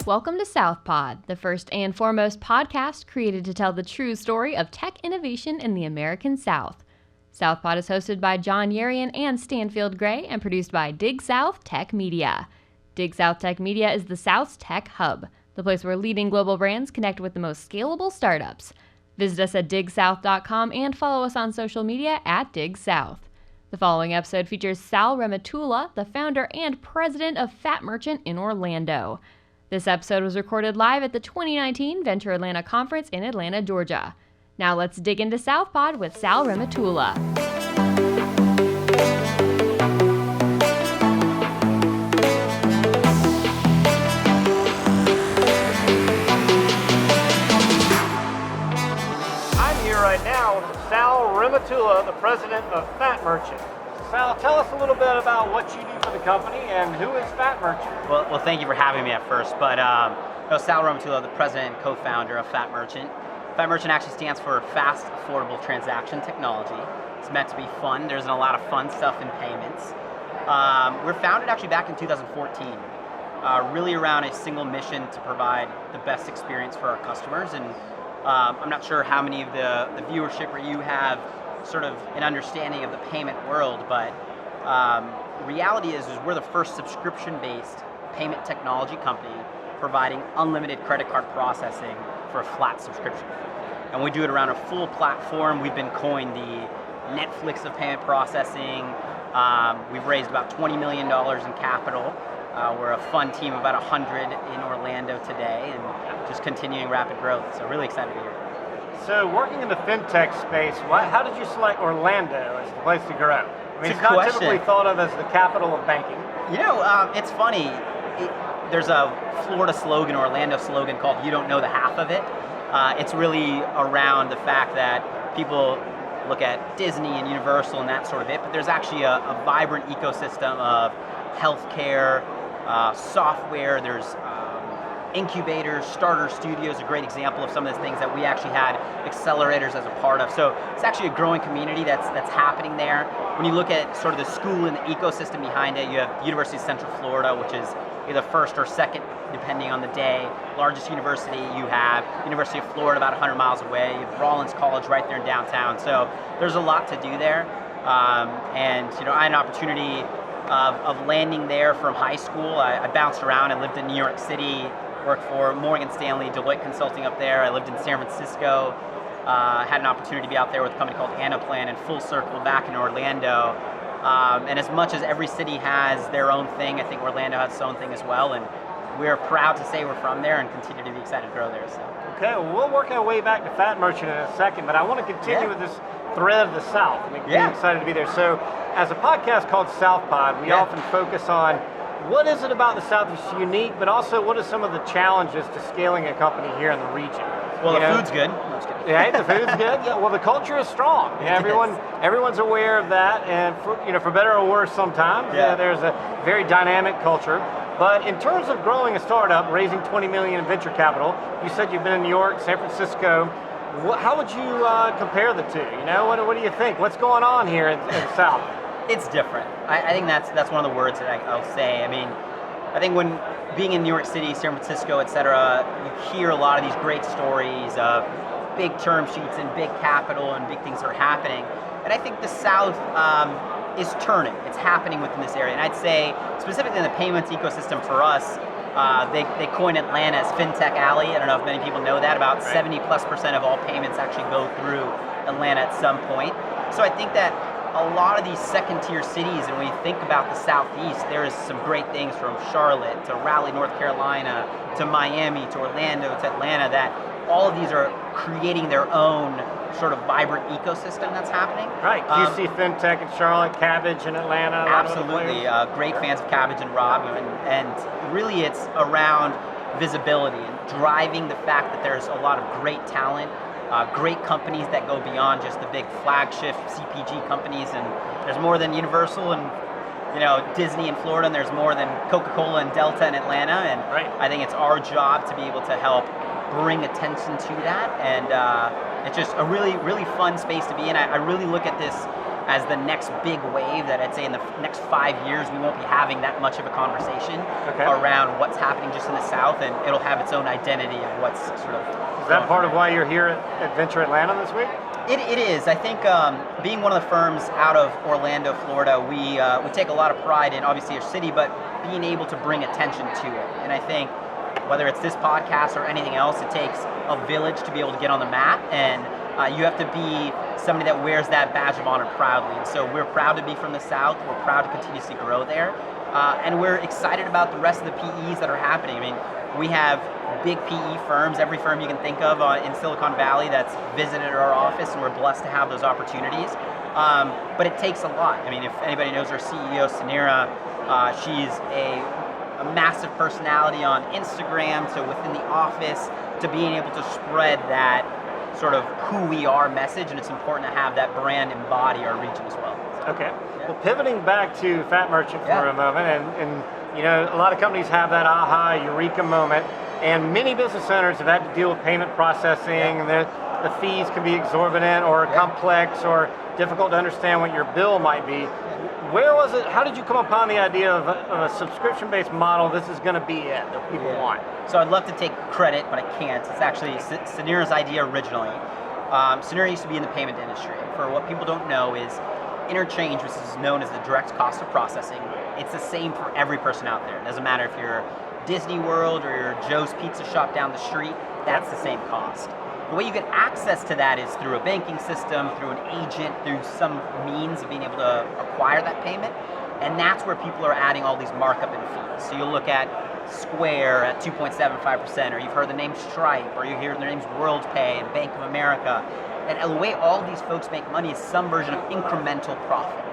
Welcome to SouthPod, the first and foremost podcast created to tell the true story of tech innovation in the American South. SouthPod is hosted by John Yerian and Stanfield Gray and produced by Dig South Tech Media. Dig South Tech Media is the South's tech hub, the place where leading global brands connect with the most scalable startups. Visit us at digsouth.com and follow us on social media at DigSouth. The following episode features Sal Rehmetullah, the founder and president of Fat Merchant in Orlando. This episode was recorded live at the 2019 Venture Atlanta Conference in Atlanta, Georgia. Now let's dig into SouthPod with Sal Rehmetullah. I'm here right now with Sal Rehmetullah, the president of Fat Merchant. Sal, tell us a little bit about what you do for the company and who is Fat Merchant? Well, thank you for having me at first, but Sal Rehmetullah, the president and co-founder of Fat Merchant. Fat Merchant actually stands for Fast Affordable Transaction Technology. It's meant to be fun. There's a lot of fun stuff in payments. We're founded actually back in 2014, really around a single mission to provide the best experience for our customers. And I'm not sure how many of the viewership or you have sort of an understanding of the payment world, but reality is we're the first subscription-based payment technology company providing unlimited credit card processing for a flat subscription. And we do it around a full platform. We've been coined the Netflix of payment processing. We've raised about $20 million in capital. We're a fun team of about 100 in Orlando today and just continuing rapid growth. So really excited to be here. So working in the fintech space, how did you select Orlando as the place to grow? I mean, it's not question. typically thought of as the capital of banking. You know, it's funny. There's a Florida slogan, Orlando slogan called "You don't know the half of it." It's really around the fact that people look at Disney and Universal and that sort of it, but there's actually a vibrant ecosystem of healthcare, software. There's incubators, starter studios, a great example of some of the things that we actually had accelerators as a part of. So it's actually a growing community that's happening there. When you look at sort of the school and the ecosystem behind it, you have University of Central Florida, which is either first or second, depending on the day. Largest university you have, University of Florida, about 100 miles away. You have Rollins College right there in downtown. So there's a lot to do there. And you know, I had an opportunity of landing there from high school. I bounced around. I lived in New York City, worked for Morgan Stanley, Deloitte Consulting up there. I lived in San Francisco. Had an opportunity to be out there with a company called Anaplan, and full circle back in Orlando. And as much as every city has their own thing, I think Orlando has its own thing as well. And we're proud to say we're from there and continue to be excited to grow there. So. Okay, well, we'll work our way back to Fat Merchant in a second, but I want to continue with this thread of the South. I'm excited to be there. So, as a podcast called SouthPod, we often focus on what is it about the South that's unique, but also what are some of the challenges to scaling a company here in the region? Well, the food's good. Yeah, the food's good. Yeah, well, the culture is strong. Yeah, everyone's aware of that, and for better or worse, sometimes there's a very dynamic culture. But in terms of growing a startup, raising $20 million in venture capital, you said you've been in New York, San Francisco. How would you compare the two? You know, what do you think? What's going on here in the South? It's different. I think that's one of the words that I'll say. I mean, I think when being in New York City, San Francisco, et cetera, you hear a lot of these great stories of big term sheets and big capital and big things are happening. And I think the South is turning. It's happening within this area. And I'd say, specifically in the payments ecosystem for us, they coined Atlanta as FinTech Alley. I don't know if many people know that. About 70+% of all payments actually go through Atlanta at some point. So I think that a lot of these second-tier cities, and when you think about the Southeast, there is some great things from Charlotte to Raleigh, North Carolina, to Miami, to Orlando, to Atlanta, that all of these are creating their own sort of vibrant ecosystem that's happening. Right, QC FinTech in Charlotte, Cabbage in Atlanta. Absolutely, great fans of Cabbage and Rob, and really it's around visibility and driving the fact that there's a lot of great talent, great companies that go beyond just the big flagship CPG companies, and there's more than Universal and Disney in Florida, and there's more than Coca-Cola and Delta in Atlanta, and I think it's our job to be able to help bring attention to that, and it's just a really, really fun space to be in. I really look at this as the next big wave that I'd say in the next 5 years we won't be having that much of a conversation around what's happening just in the South, and it'll have its own identity of what's sort of. Is that part of why you're here at Venture Atlanta this week? It is. I think being one of the firms out of Orlando, Florida, we take a lot of pride in obviously our city, but being able to bring attention to it. And I think whether it's this podcast or anything else, it takes a village to be able to get on the map, and you have to be somebody that wears that badge of honor proudly. And so we're proud to be from the South. We're proud to continuously grow there. And we're excited about the rest of the PEs that are happening. I mean, we have big PE firms, every firm you can think of in Silicon Valley that's visited our office, and we're blessed to have those opportunities. But it takes a lot. I mean, if anybody knows our CEO, Sanira, she's a massive personality on Instagram, so within the office, to being able to spread that sort of who we are message, and it's important to have that brand embody our region as well. Okay. Well, pivoting back to Fat Merchant for a moment, and you know, a lot of companies have that aha, eureka moment, and many business owners have had to deal with payment processing, and the fees can be exorbitant or complex or difficult to understand what your bill might be. Where was it? How did you come upon the idea of a subscription-based model? This is going to be it that people want. So I'd love to take credit, but I can't. It's actually Sanira's idea originally. Sanira used to be in the payment industry. For what people don't know is interchange, which is known as the direct cost of processing. It's the same for every person out there. It doesn't matter if you're Disney World or you're Joe's Pizza Shop down the street, that's the same cost. The way you get access to that is through a banking system, through an agent, through some means of being able to acquire that payment. And that's where people are adding all these markup and fees. So you'll look at Square at 2.75%, or you've heard the name Stripe, or you hear the names WorldPay and Bank of America. And the way all these folks make money is some version of incremental profit.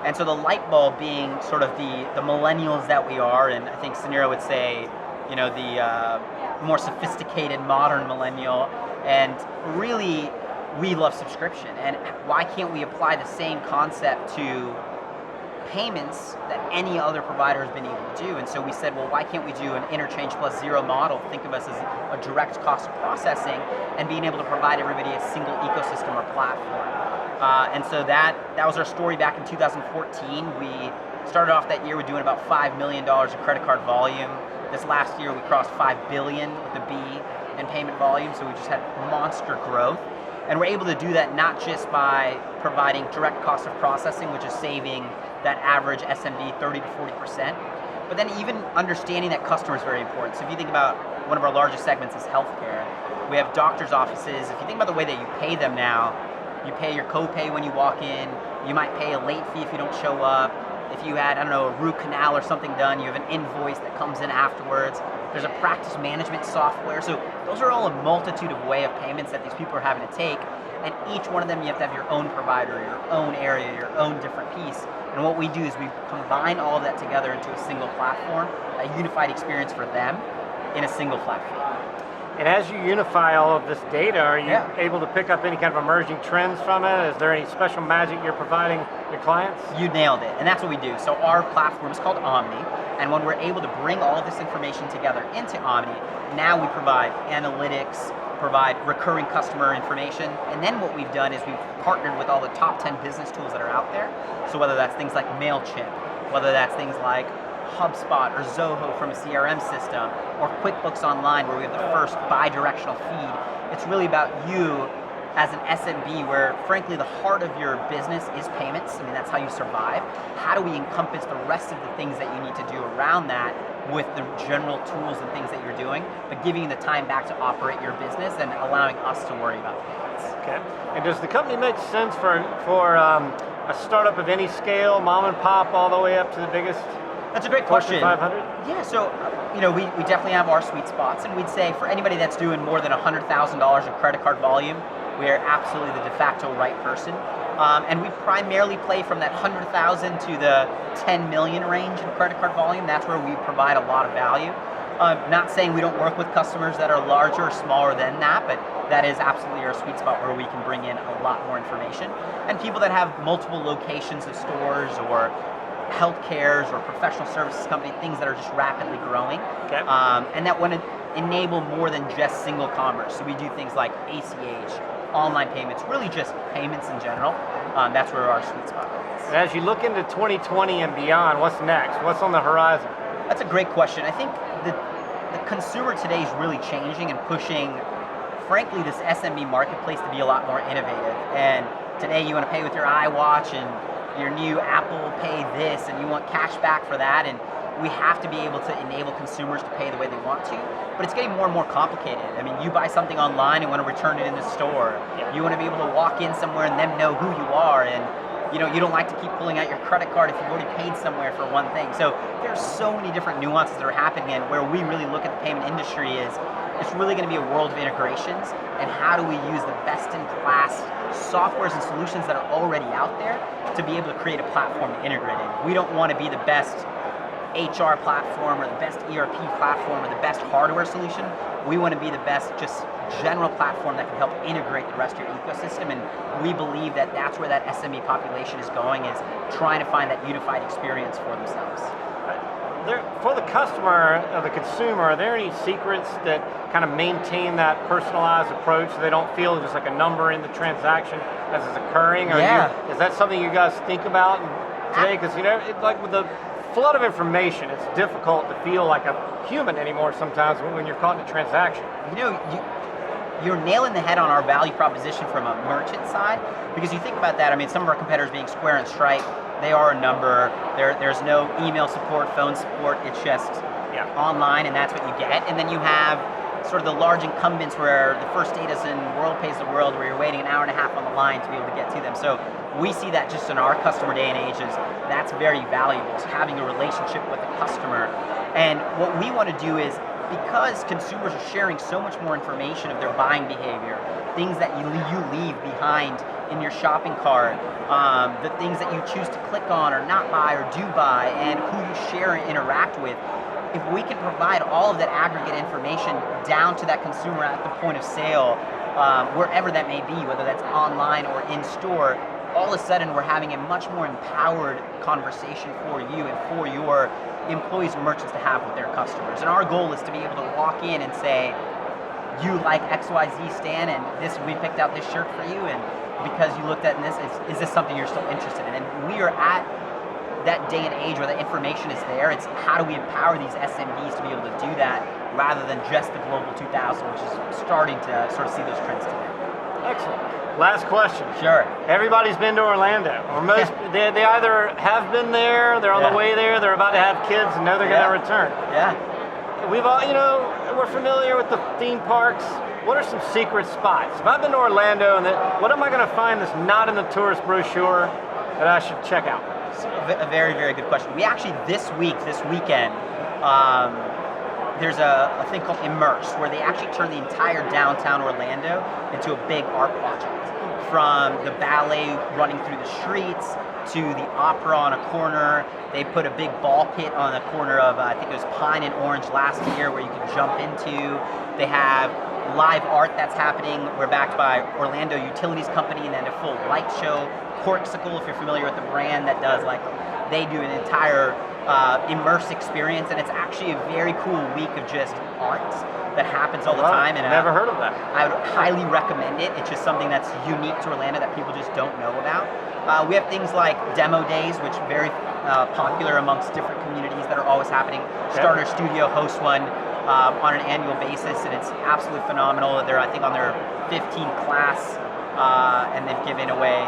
And so the light bulb being sort of the millennials that we are, and I think Sanira would say, you know, the more sophisticated modern millennial, and really we love subscription. And why can't we apply the same concept to payments that any other provider has been able to do? And so we said, well, why can't we do an interchange plus zero model? Think of us as a direct cost of processing and being able to provide everybody a single ecosystem or platform. And so that was our story back in 2014. We started off that year with doing about $5 million of credit card volume. This last year we crossed $5 billion with a B in payment volume, so we just had monster growth. And we're able to do that not just by providing direct cost of processing, which is saving that average SMB 30 to 40%, but then even understanding that customer is very important. So if you think about one of our largest segments is healthcare, we have doctor's offices. If you think about the way that you pay them now, you pay your copay when you walk in, you might pay a late fee if you don't show up. If you had, I don't know, a root canal or something done, you have an invoice that comes in afterwards. There's a practice management software. So those are all a multitude of way of payments that these people are having to take. And each one of them, you have to have your own provider, your own area, your own different piece. And what we do is we combine all of that together into a single platform, a unified experience for them in a single platform. And as you unify all of this data, are you able to pick up any kind of emerging trends from it? Is there any special magic you're providing your clients? You nailed it, and that's what we do. So our platform is called Omni, and when we're able to bring all this information together into Omni, now we provide analytics, provide recurring customer information, and then what we've done is we've partnered with all the top 10 business tools that are out there. So whether that's things like MailChimp, whether that's things like HubSpot or Zoho from a CRM system, or QuickBooks Online where we have the first bi-directional feed. It's really about you as an SMB where frankly the heart of your business is payments. I mean, that's how you survive. How do we encompass the rest of the things that you need to do around that with the general tools and things that you're doing, but giving you the time back to operate your business and allowing us to worry about payments. Okay. And does the company make sense for a startup of any scale, mom and pop, all the way up to the biggest? That's a great question. Fortune 500? Yeah, so we definitely have our sweet spots, and we'd say for anybody that's doing more than $100,000 in credit card volume, we are absolutely the de facto right person. And we primarily play from that 100,000 to the 10 million range in credit card volume. That's where we provide a lot of value. Not saying we don't work with customers that are larger or smaller than that, but that is absolutely our sweet spot where we can bring in a lot more information. And people that have multiple locations of stores or healthcares or professional services company, things that are just rapidly growing, and that want to enable more than just single commerce. So we do things like ACH, online payments, really just payments in general. That's where our sweet spot is. As you look into 2020 and beyond, what's next? What's on the horizon? That's a great question. I think the consumer today is really changing and pushing, frankly, this SMB marketplace to be a lot more innovative. And today you want to pay with your iWatch and your new Apple Pay this, and you want cash back for that, and we have to be able to enable consumers to pay the way they want to, but it's getting more and more complicated. I mean, you buy something online and want to return it in the store. You want to be able to walk in somewhere and them know who you are, and you don't like to keep pulling out your credit card if you've already paid somewhere for one thing. So there's so many different nuances that are happening, and where we really look at the payment industry is it's really going to be a world of integrations, and how do we use the best-in-class softwares and solutions that are already out there to be able to create a platform to integrate in. We don't want to be the best HR platform or the best ERP platform or the best hardware solution. We want to be the best just general platform that can help integrate the rest of your ecosystem, and we believe that that's where that SME population is going, is trying to find that unified experience for themselves. For the customer or the consumer, are there any secrets that kind of maintain that personalized approach so they don't feel just like a number in the transaction as it's occurring? Is that something you guys think about today? Because like with the flood of information, it's difficult to feel like a human anymore sometimes when you're caught in a transaction. You're nailing the head on our value proposition from a merchant side, because you think about that. I mean, some of our competitors being Square and Stripe, they are a number. There's no email support, phone support. It's just online, and that's what you get. And then you have sort of the large incumbents where the First Data's and WorldPay's the world, where you're waiting an hour and a half on the line to be able to get to them. So we see that just in our customer day and age is that's very valuable, is having a relationship with the customer. And what we want to do is, because consumers are sharing so much more information of their buying behavior, things that you leave behind in your shopping cart, the things that you choose to click on or not buy or do buy, and who you share and interact with. If we can provide all of that aggregate information down to that consumer at the point of sale, wherever that may be, whether that's online or in store, all of a sudden we're having a much more empowered conversation for you and for your employees and merchants to have with their customers. And our goal is to be able to walk in and say, you like XYZ Stan, and we picked out this shirt for you, and because you looked at this, is this something you're still interested in? And we are at that day and age where the information is there. It's how do we empower these SMBs to be able to do that rather than just the Global 2000, which is starting to sort of see those trends today. Excellent. Last question. Sure. Everybody's been to Orlando, or most they either have been there, they're on the way there, they're about to have kids and know they're going to return. Yeah. We've all, we're familiar with the theme parks. What are some secret spots? If I've been to Orlando, what am I going to find that's not in the tourist brochure that I should check out? A very, very good question. We actually, this weekend, there's a thing called Immerse, where they actually turn the entire downtown Orlando into a big art project. From the ballet running through the streets to the opera on a corner. They put a big ball pit on the corner of, I think it was Pine and Orange last year, where you can jump into. They have live art that's happening. We're backed by Orlando Utilities Company, and then a full light show. Corksicle, if you're familiar with the brand, that does they do an entire immerse experience, and it's actually a very cool week of just art that happens all the time. And never heard of that. I would highly recommend it. It's just something that's unique to Orlando that people just don't know about. We have things like demo days, which are very popular amongst different communities that are always happening. Starter Studio hosts one on an annual basis, and it's absolutely phenomenal. They're, I think, on their 15th class, and they've given away,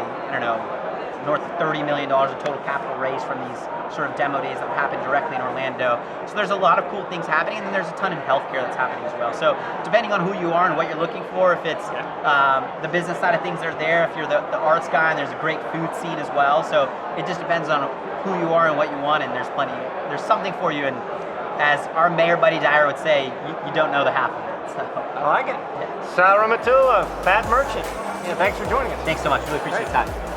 north of $30 million of total capital raised from these sort of demo days that happen directly in Orlando. So there's a lot of cool things happening, and then there's a ton in healthcare that's happening as well. So depending on who you are and what you're looking for, if it's the business side of things, they're there. If you're the arts guy, and there's a great food scene as well. So it just depends on who you are and what you want, and there's something for you. And as our mayor buddy Dyer would say, you don't know the half of it. So. I like it. Sal Rehmetullah, Fat Merchant. Thanks for joining us. Thanks so much. Really appreciate the time.